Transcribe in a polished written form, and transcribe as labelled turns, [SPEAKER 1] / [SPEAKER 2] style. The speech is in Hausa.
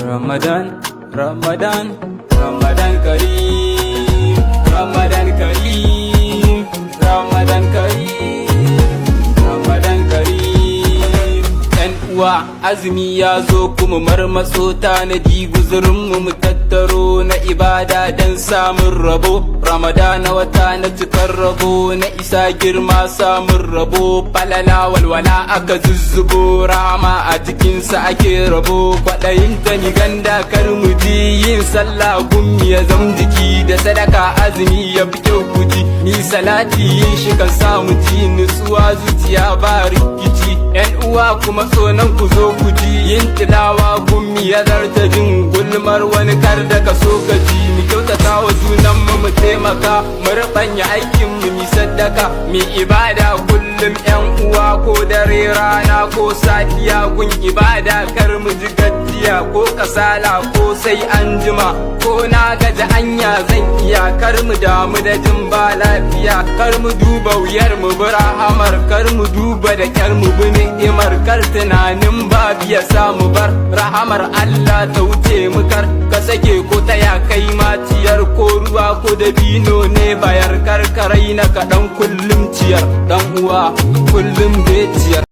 [SPEAKER 1] Ramadan, Ramadan, Ramadan Kareem, Ramadan Kareem, Ramadan Kareem, Ramadan Kareem. ‘Yan uwa azumi ya zo kuma marmatso tanadi guzurinmu mu tattaro na ibada don samun rabo. Ramadana wata na cikar rabo na isa girma samun rabo. Falala walwala aka zuzzubo rama a cikinsa ake rabo. Kwaɗayin ta ni ganda kar mu ji yin sallah gummi ya zam jiki da sadaka azumi ya fi kyau kuji. Ni salati yin shi kan samu ji nutsuwa zuciya ba rikici. ‘Yan uwa kuma tsonan ku zo ku ji yin tilawa gummi ya zarta jin gulmar wani kar da ka so ka ji. Mu kyautata wa junan mu taimaka mu rubanya aikin mu mi saddaka mi ibada kullum ‘yan uwa ko dare rana ko safiya gun ibada kar mu ji gajiya ko kasala ko sai an jima ko na gaji anya zan iya kar mu damu da jin ba lafiya kar mu duba wuyar mu bi rahamar kar mu duba da kyar mu bi ni'imar kar tunanin babu ya samu bar rahamar Allah ta wuce mu kar ka sake ko taya kai maciyar ko ruwa ko dabino ne bayar karkarai na kaɗan kullum ciyar dan uwa kullum bai ciyar